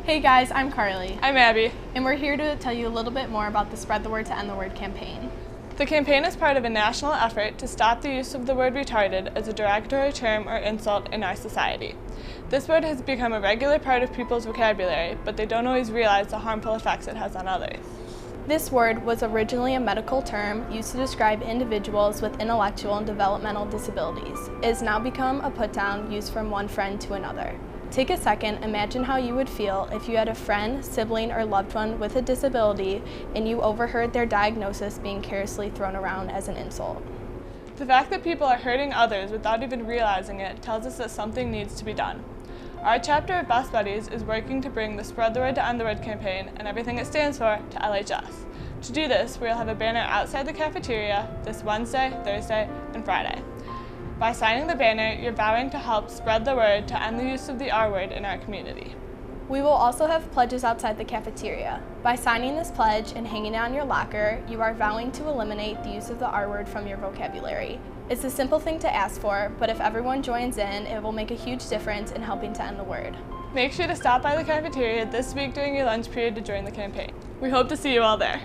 Hey guys, I'm Carly. I'm Abby. And we're here to tell you a little bit more about the Spread the Word to End the Word campaign. The campaign is part of a national effort to stop the use of the word retarded as a derogatory term or insult in our society. This word has become a regular part of people's vocabulary, but they don't always realize the harmful effects it has on others. This word was originally a medical term used to describe individuals with intellectual and developmental disabilities. It has now become a put-down used from one friend to another. Take a second, imagine how you would feel if you had a friend, sibling, or loved one with a disability and you overheard their diagnosis being carelessly thrown around as an insult. The fact that people are hurting others without even realizing it tells us that something needs to be done. Our chapter of Best Buddies is working to bring the Spread the Word to End the Word campaign and everything it stands for to LHS. To do this, we'll have a banner outside the cafeteria this Wednesday, Thursday, and Friday. By signing the banner, you're vowing to help spread the word to end the use of the R word in our community. We will also have pledges outside the cafeteria. By signing this pledge and hanging it on your locker, you are vowing to eliminate the use of the R word from your vocabulary. It's a simple thing to ask for, but if everyone joins in, it will make a huge difference in helping to end the word. Make sure to stop by the cafeteria this week during your lunch period to join the campaign. We hope to see you all there.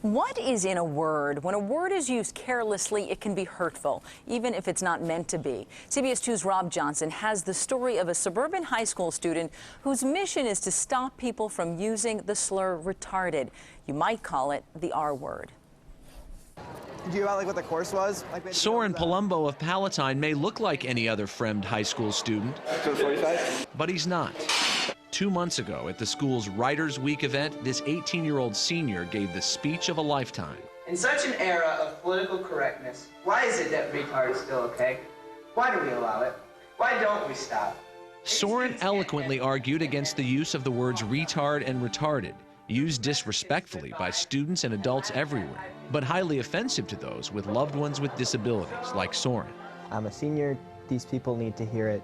What is in a word? When a word is used carelessly, it can be hurtful, even if it's not meant to be. CBS 2's Rob Johnson has the story of a suburban high school student whose mission is to stop people from using the slur retarded. You might call it the R word. Did you about what the course was? Soren Palumbo of Palatine may look like any other Fremd high school student, but he's not. 2 months ago, at the school's Writers' Week event, this 18-year-old senior gave the speech of a lifetime. In such an era of political correctness, why is it that retard is still okay? Why do we allow it? Why don't we stop? Soren eloquently argued against the use of the words retard and retarded, used disrespectfully by students and adults everywhere, but highly offensive to those with loved ones with disabilities, like Soren. I'm a senior. These people need to hear it.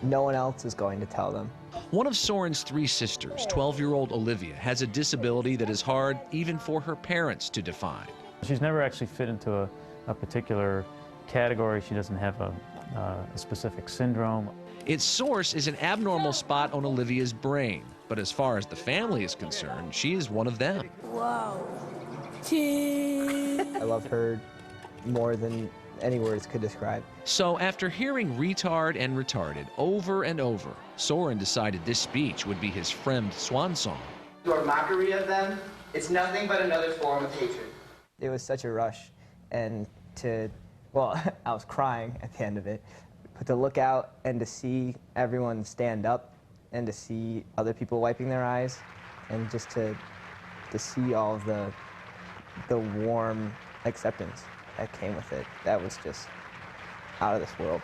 No one else is going to tell them. One of Soren's 3 sisters, 12-year-old Olivia, has a disability that is hard even for her parents to define. She's never actually fit into a particular category. She doesn't have a specific syndrome. Its source is an abnormal spot on Olivia's brain, but as far as the family is concerned, she is one of them. Wow. I love her more than any words could describe. So after hearing retard and retarded over and over, Soren decided this speech would be his Fremd swan song. Your mockery of them, it's nothing but another form of hatred. It was such a rush, and well, I was crying at the end of it, but to look out and to see everyone stand up and to see other people wiping their eyes and just to see all of the warm acceptance that came with it, that was just out of this world.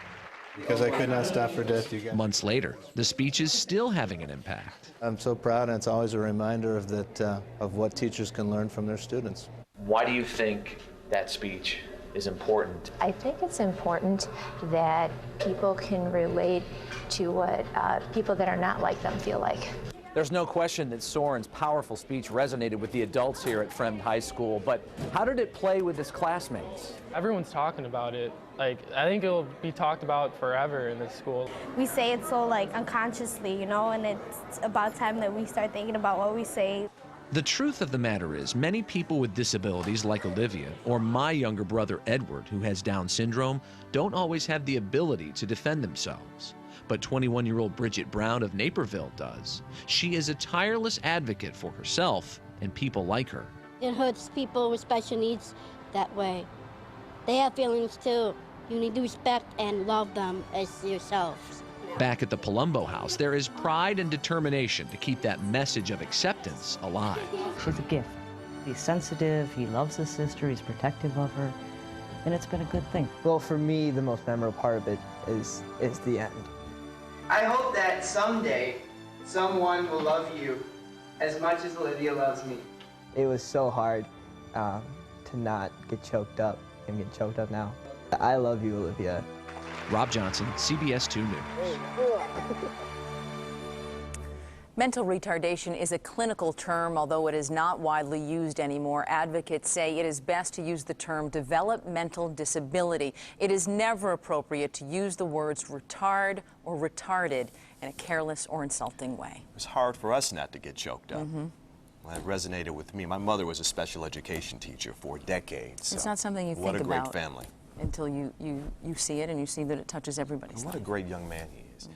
Because I could not stop for death, you guys. Months later, the speech is still having an impact. I'm so proud, and it's always a reminder of what teachers can learn from their students. Why do you think that speech is important? I think it's important that people can relate to what people that are not like them feel like. There's no question that Soren's powerful speech resonated with the adults here at Fremd High School, but how did it play with his classmates? Everyone's talking about it. I think it'll be talked about forever in this school. We say it so unconsciously, you know, and it's about time that we start thinking about what we say. The truth of the matter is, many people with disabilities like Olivia, or my younger brother Edward, who has Down syndrome, don't always have the ability to defend themselves. But 21-year-old Bridget Brown of Naperville does. She is a tireless advocate for herself and people like her. It hurts people with special needs that way. They have feelings too. You need to respect and love them as yourselves. Back at the Palumbo house, there is pride and determination to keep that message of acceptance alive. She's a gift. He's sensitive, he loves his sister, he's protective of her, and it's been a good thing. Well, for me, the most memorable part of it is the end. I hope that someday someone will love you as much as Olivia loves me. It was so hard to not get choked up. I'm getting choked up now. I love you, Olivia. Rob Johnson, CBS 2 News. Mental retardation is a clinical term, although it is not widely used anymore. Advocates say it is best to use the term developmental disability. It is never appropriate to use the words retard or retarded in a careless or insulting way. It was hard for us not to get choked up. Well, it resonated with me. My mother was a special education teacher for decades. It's so not something you think what a great about family. until you see it and you see that it touches everybody's And what life. a great young man he is.